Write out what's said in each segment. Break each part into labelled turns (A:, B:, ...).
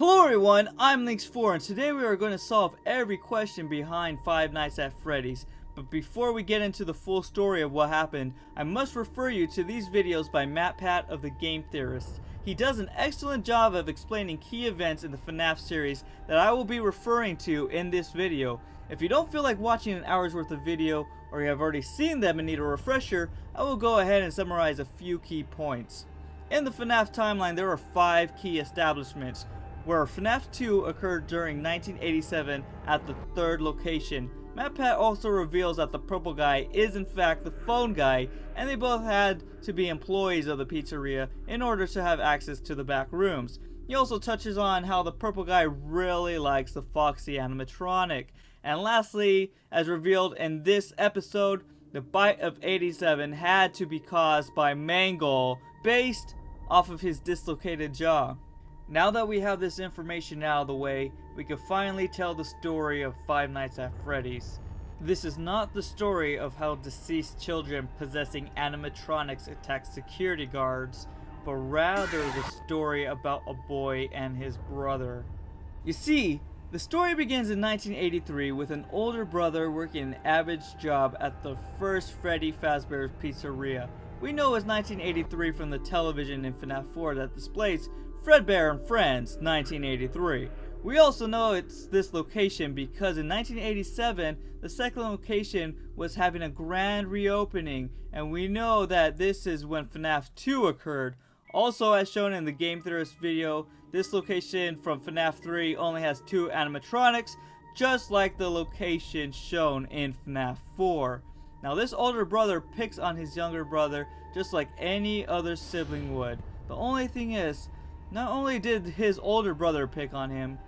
A: Hello everyone, I'm Lynx4 and today we are going to solve every question behind Five Nights at Freddy's. But before we get into the full story of what happened, I must refer you to these videos by Matpat of the Game Theorists. He does an excellent job of explaining key events in the FNAF series that I will be referring to in this video. If you don't feel like watching an hour's worth of video, or you have already seen them and need a refresher, I will go ahead and summarize a few key points. In the FNAF timeline, there are 5 key establishments, where FNAF 2 occurred during 1987 at the 3rd location. Matpat also reveals that the purple guy is in fact the phone guy, and they both had to be employees of the pizzeria in order to have access to the back rooms. He also touches on how the purple guy really likes the Foxy animatronic. And lastly, as revealed in this episode, the bite of 87 had to be caused by Mangle, based off of his dislocated jaw. Now that we have this information out of the way, we can finally tell the story of Five Nights at Freddy's. This is not the story of how deceased children possessing animatronics attack security guards, but rather the story about a boy and his brother. You see, the story begins in 1983 with an older brother working an average job at the first Freddy Fazbear's Pizzeria. We know it's 1983 from the television in FNAF 4 that displays Fredbear and Friends, 1983. We also know it's this location because in 1987, the second location was having a grand reopening, and we know that this is when FNAF 2 occurred. Also, as shown in the Game Theorist video, this location from FNAF 3 only has 2 animatronics, just like the location shown in FNAF 4. Now, this older brother picks on his younger brother just like any other sibling would. The only thing is, not only did his older brother pick on him,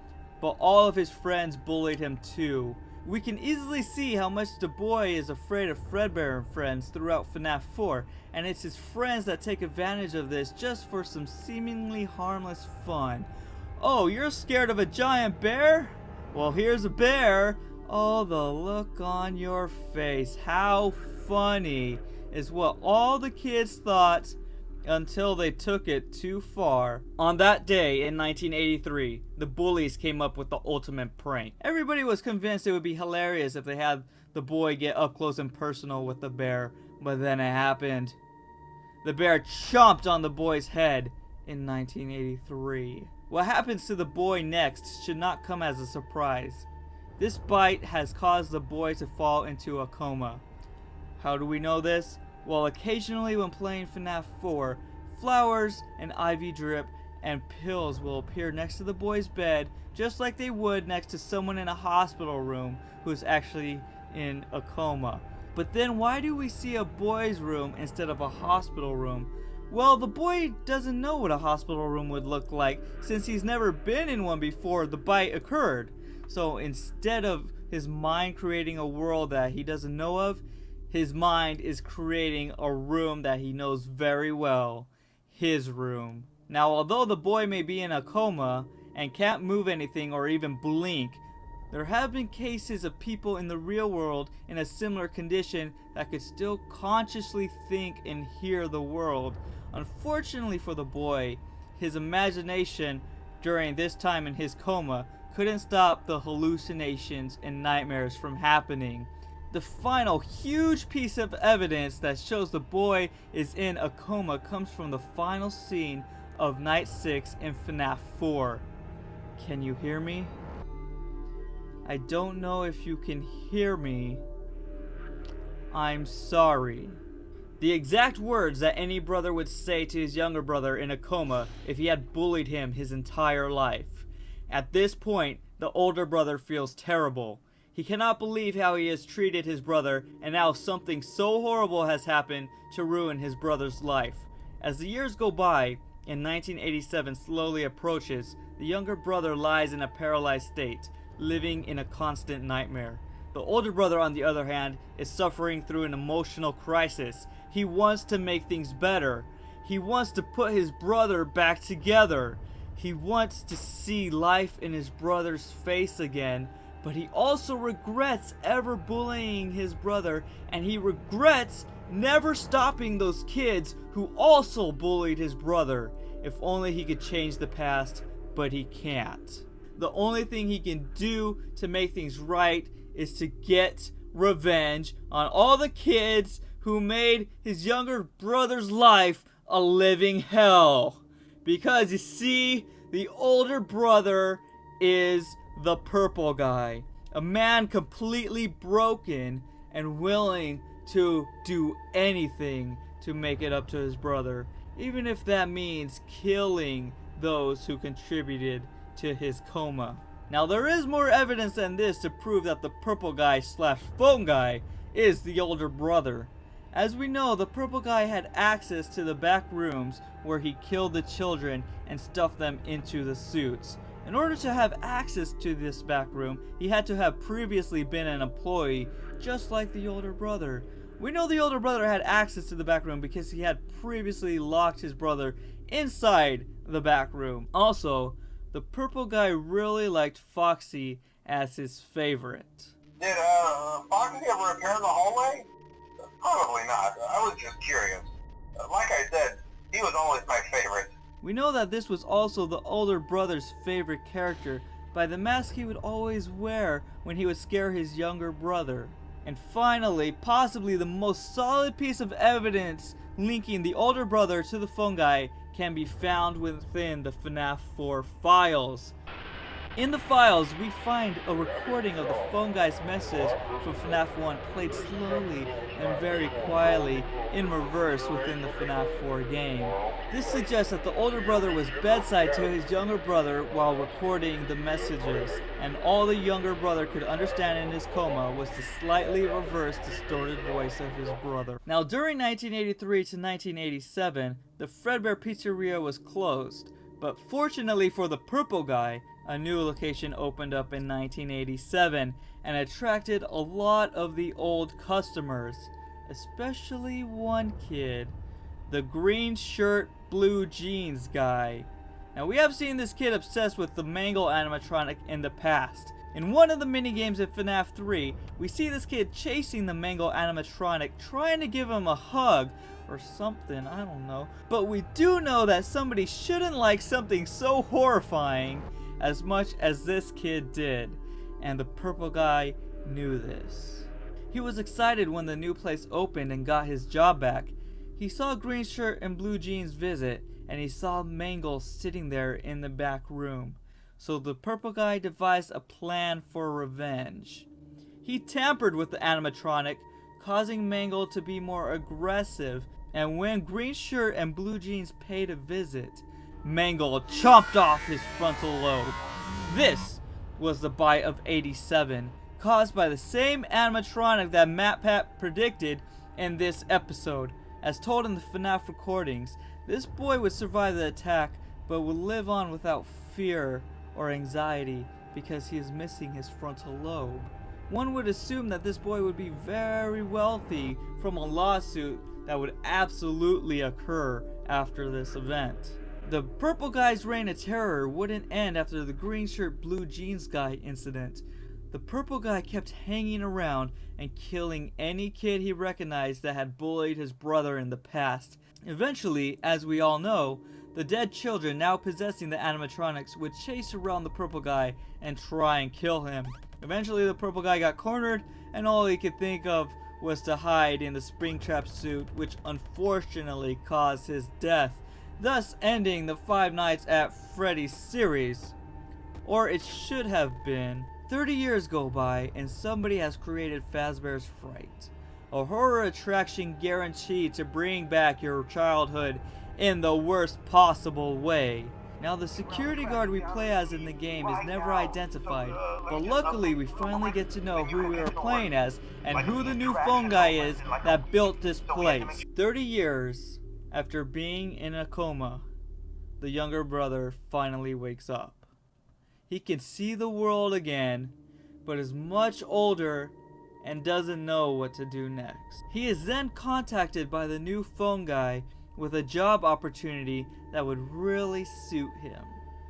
A: but all of his friends bullied him too. We can easily see how much the boy is afraid of Fredbear and Friends throughout FNAF 4, and it's his friends that take advantage of this just for some seemingly harmless fun. Oh, you're scared of a giant bear? Well, here's a bear. Oh, the look on your face. How funny is what all the kids thought until they took it too far. On that day in 1983, the bullies came up with the ultimate prank. Everybody was convinced it would be hilarious if they had the boy get up close and personal with the bear, but then it happened. The bear chomped on the boy's head in 1983. What happens to the boy next should not come as a surprise. This bite has caused the boy to fall into a coma. How do we know this? Well, occasionally when playing FNAF 4, flowers and IV drip and pills will appear next to the boy's bed, just like they would next to someone in a hospital room who's actually in a coma. But then why do we see a boy's room instead of a hospital room? Well, the boy doesn't know what a hospital room would look like since he's never been in one before the bite occurred. So instead of his mind creating a world that he doesn't know of, his mind is creating a room that he knows very well. His room. Now, although the boy may be in a coma and can't move anything or even blink, there have been cases of people in the real world in a similar condition that could still consciously think and hear the world. Unfortunately for the boy, his imagination during this time in his coma couldn't stop the hallucinations and nightmares from happening. The final huge piece of evidence that shows the boy is in a coma comes from the final scene of Night 6 in FNAF 4. Can you hear me? I don't know if you can hear me. I'm sorry. The exact words that any brother would say to his younger brother in a coma if he had bullied him his entire life. At this point, the older brother feels terrible. He cannot believe how he has treated his brother, and now something so horrible has happened to ruin his brother's life. As the years go by, and 1987 slowly approaches, the younger brother lies in a paralyzed state, living in a constant nightmare. The older brother, on the other hand, is suffering through an emotional crisis. He wants to make things better. He wants to put his brother back together. He wants to see life in his brother's face again, but he also regrets ever bullying his brother, and he regrets never stopping those kids who also bullied his brother. If only he could change the past, but he can't. The only thing he can do to make things right is to get revenge on all the kids who made his younger brother's life a living hell. Because you see, the older brother is the purple guy, a man completely broken and willing to do anything to make it up to his brother, even if that means killing those who contributed to his coma. Now, there is more evidence than this to prove that the purple guy slash phone guy is the older brother. As we know, the purple guy had access to the back rooms where he killed the children and stuffed them into the suits. In order to have access to this back room, he had to have previously been an employee, just like the older brother. We know the older brother had access to the back room because he had previously locked his brother inside the back room. Also, the purple guy really liked Foxy as his favorite.
B: Did Foxy ever appear in the hallway? Probably not. I was just curious. Like I said, he was always my favorite.
A: We know that this was also the older brother's favorite character by the mask he would always wear when he would scare his younger brother. And finally, possibly the most solid piece of evidence linking the older brother to the phone guy can be found within the FNAF 4 files. In the files, we find a recording of the phone guy's message from FNAF 1 played slowly and very quietly in reverse within the FNAF 4 game. This suggests that the older brother was bedside to his younger brother while recording the messages, and all the younger brother could understand in his coma was the slightly reversed, distorted voice of his brother. Now, during 1983 to 1987, the Fredbear Pizzeria was closed, but fortunately for the purple guy, a new location opened up in 1987 and attracted a lot of the old customers, especially one kid, the green shirt, blue jeans guy. Now, we have seen this kid obsessed with the Mangle animatronic in the past. In one of the minigames in FNAF 3, we see this kid chasing the Mangle animatronic, trying to give him a hug or something, I don't know. But we do know that somebody shouldn't like something so horrifying as much as this kid did, and the purple guy knew this. He was excited when the new place opened and got his job back. He saw green shirt and blue jeans visit, and he saw Mangle sitting there in the back room. So the purple guy devised a plan for revenge. He tampered with the animatronic, causing Mangle to be more aggressive, and when green shirt and blue jeans paid a visit, Mangle chopped off his frontal lobe. This was the bite of 87, caused by the same animatronic that Matpat predicted in this episode. As told in the FNAF recordings, this boy would survive the attack, but would live on without fear or anxiety because he is missing his frontal lobe. One would assume that this boy would be very wealthy from a lawsuit that would absolutely occur after this event. The purple guy's reign of terror wouldn't end after the green shirt blue jeans guy incident. The purple guy kept hanging around and killing any kid he recognized that had bullied his brother in the past. Eventually, as we all know, the dead children now possessing the animatronics would chase around the purple guy and try and kill him. Eventually, the purple guy got cornered, and all he could think of was to hide in the Springtrap suit, which unfortunately caused his death, thus ending the Five Nights at Freddy's series. Or it should have been. 30 years go by, and somebody has created Fazbear's Fright, a horror attraction guaranteed to bring back your childhood in the worst possible way. Now, the security guard we play as in the game is never identified, but luckily we finally get to know who we are playing as and who the new phone guy is that built this place. 30 years after being in a coma, the younger brother finally wakes up. He can see the world again, but is much older and doesn't know what to do next. He is then contacted by the new phone guy with a job opportunity that would really suit him.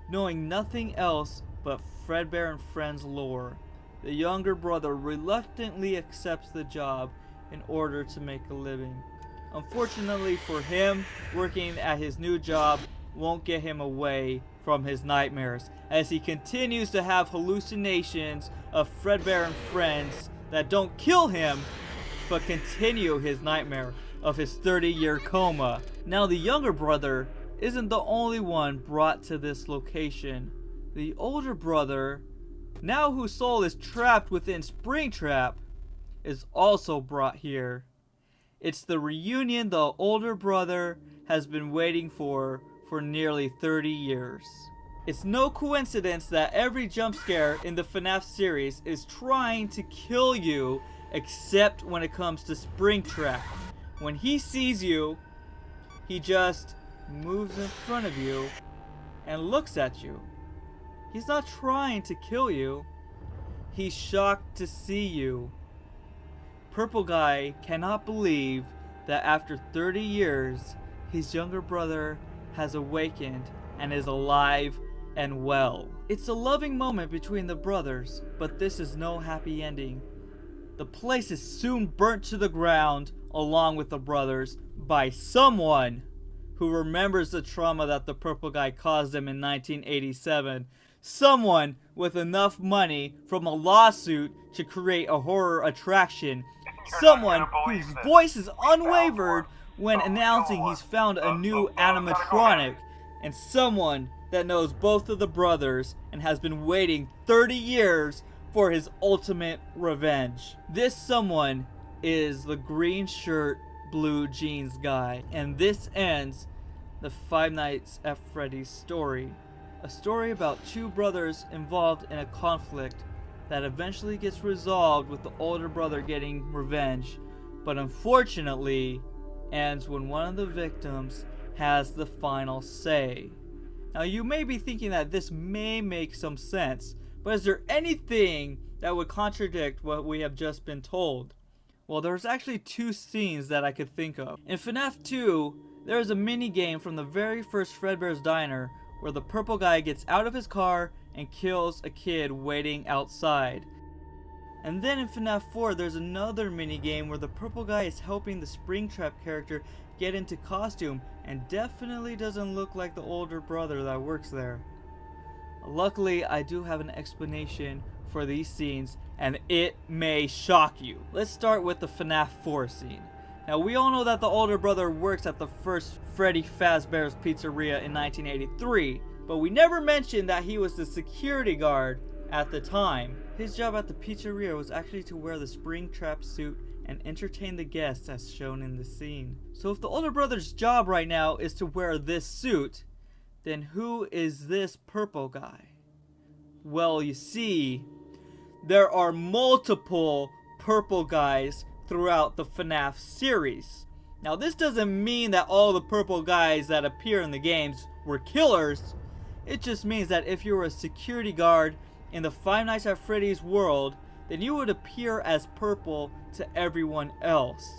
A: Knowing nothing else but Fredbear and Friends lore, the younger brother reluctantly accepts the job in order to make a living. Unfortunately for him, working at his new job won't get him away from his nightmares as he continues to have hallucinations of Fredbear and friends that don't kill him but continue his nightmare of his 30-year coma. Now the younger brother isn't the only one brought to this location. The older brother, now whose soul is trapped within Springtrap, is also brought here. It's the reunion the older brother has been waiting for nearly 30 years. It's no coincidence that every jump scare in the FNAF series is trying to kill you, except when it comes to Springtrap. When he sees you, he just moves in front of you and looks at you. He's not trying to kill you. He's shocked to see you. Purple Guy cannot believe that after 30 years, his younger brother has awakened and is alive and well. It's a loving moment between the brothers, but this is no happy ending. The place is soon burnt to the ground along with the brothers by someone who remembers the trauma that the Purple Guy caused them in 1987. Someone with enough money from a lawsuit to create a horror attraction. Someone whose voice is unwavered when announcing he's found a new animatronic. And someone that knows both of the brothers and has been waiting 30 years for his ultimate revenge. This someone is the green shirt, blue jeans guy. And this ends the Five Nights at Freddy's story. A story about two brothers involved in a conflict that eventually gets resolved with the older brother getting revenge, but unfortunately ends when one of the victims has the final say. Now you may be thinking that this may make some sense, but is there anything that would contradict what we have just been told? Well, there's actually two scenes that I could think of. In FNAF 2, there is a mini game from the very first Fredbear's Diner where the Purple Guy gets out of his car and kills a kid waiting outside. And then in FNAF 4, there's another mini game where the Purple Guy is helping the Springtrap character get into costume and definitely doesn't look like the older brother that works there. Luckily, I do have an explanation for these scenes, and it may shock you. Let's start with the FNAF 4 scene. Now, we all know that the older brother works at the first Freddy Fazbear's Pizzeria in 1983, but we never mentioned that he was the security guard at the time. His job at the pizzeria was actually to wear the Springtrap suit and entertain the guests as shown in the scene. So if the older brother's job right now is to wear this suit, then who is this Purple Guy? Well, you see, there are multiple Purple Guys throughout the FNAF series. Now, this doesn't mean that all the Purple Guys that appear in the games were killers. It just means that if you were a security guard in the Five Nights at Freddy's world, then you would appear as purple to everyone else.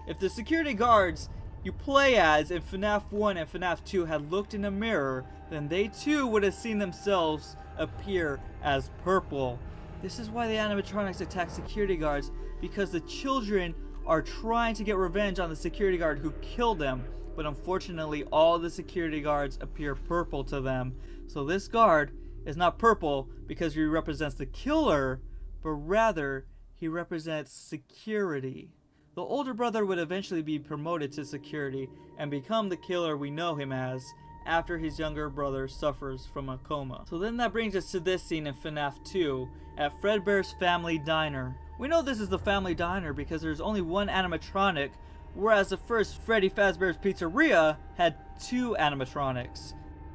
A: If the security guards you play as in FNAF 1 and FNAF 2 had looked in a mirror, then they too would have seen themselves appear as purple. This is why the animatronics attack security guards, because the children are trying to get revenge on the security guard who killed them, but unfortunately all the security guards appear purple to them. So this guard is not purple because he represents the killer, but rather he represents security. The older brother would eventually be promoted to security and become the killer we know him as after his younger brother suffers from a coma. So then that brings us to this scene in FNAF 2 at Fredbear's Family Diner. We know this is the Family Diner because there's only one animatronic, whereas the first Freddy Fazbear's Pizzeria had two animatronics.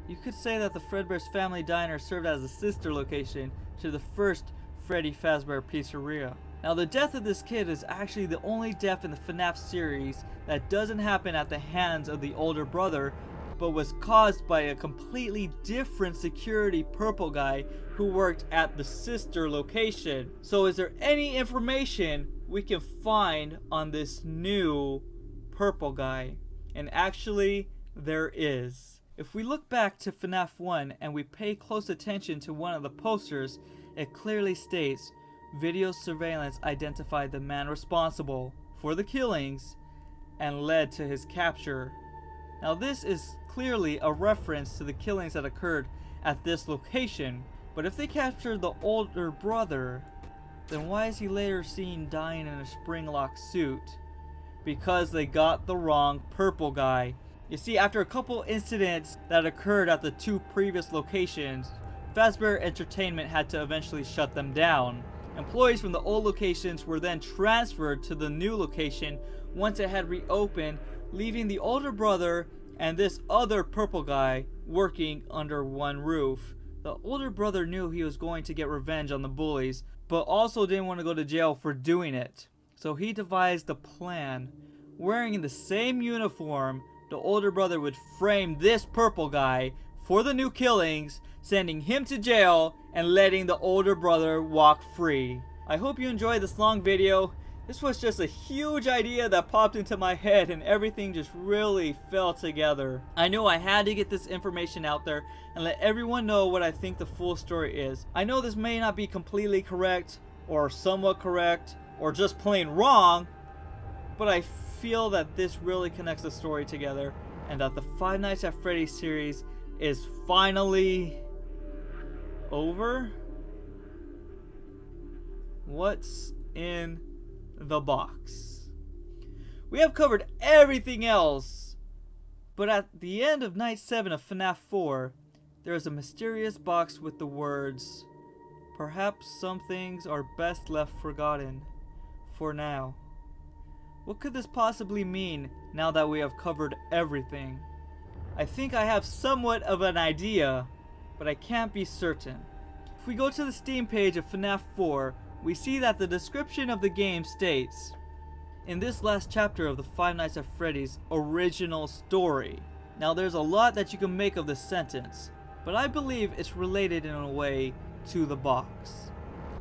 A: You could say that the Fredbear's Family Diner served as a sister location to the first Freddy Fazbear Pizzeria. Now, the death of this kid is actually the only death in the FNAF series that doesn't happen at the hands of the older brother, but was caused by a completely different security Purple Guy who worked at the sister location. So is there any information we can find on this new Purple Guy? And actually, there is. If we look back to FNAF 1 and we pay close attention to one of the posters, it clearly states, video surveillance identified the man responsible for the killings and led to his capture. Now this is clearly a reference to the killings that occurred at this location, but if they captured the older brother, then why is he later seen dying in a spring-locked suit? Because they got the wrong purple guy. You see, after a couple incidents that occurred at the two previous locations, Fazbear Entertainment had to eventually shut them down. Employees from the old locations were then transferred to the new location once it had reopened, leaving the older brother and this other purple guy working under one roof. The older brother knew he was going to get revenge on the bullies, but also didn't want to go to jail for doing it. So he devised a plan. Wearing the same uniform, the older brother would frame this purple guy for the new killings, sending him to jail and letting the older brother walk free. I hope you enjoyed this long video. This was just a huge idea that popped into my head and everything just really fell together. I knew I had to get this information out there and let everyone know what I think the full story is. I know this may not be completely correct or somewhat correct or just plain wrong, but I feel that this really connects the story together and that the Five Nights at Freddy's series is finally over. What's in the box? We have covered everything else, but at the end of night 7 of FNAF 4, there is a mysterious box with the words, "Perhaps some things are best left forgotten for now." What could this possibly mean now that we have covered everything? I think I have somewhat of an idea, but I can't be certain. If we go to the Steam page of FNAF 4, we see that the description of the game states, "In this last chapter of the Five Nights at Freddy's original story." Now there's a lot that you can make of this sentence, but I believe it's related in a way to the box.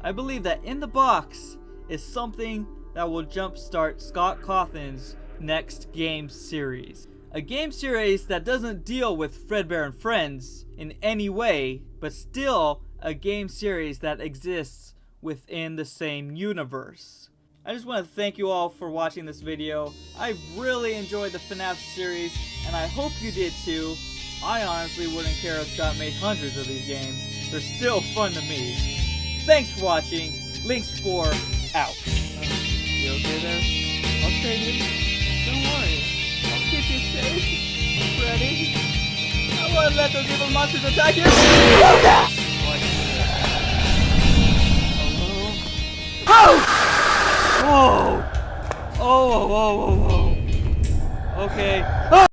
A: I believe that in the box is something that will jumpstart Scott Cawthon's next game series. A game series that doesn't deal with Fredbear and Friends in any way, but still a game series that exists within the same universe. I just want to thank you all for watching this video. I really enjoyed the FNAF series, and I hope you did too. I honestly wouldn't care if Scott made hundreds of these games. They're still fun to me. Thanks for watching. Links 4 out. You okay there? Okay, dude. Don't worry. I'll keep you safe, Freddy. I won't let those evil monsters attack you. Whoa! Oh, whoa, whoa, whoa, whoa. Okay.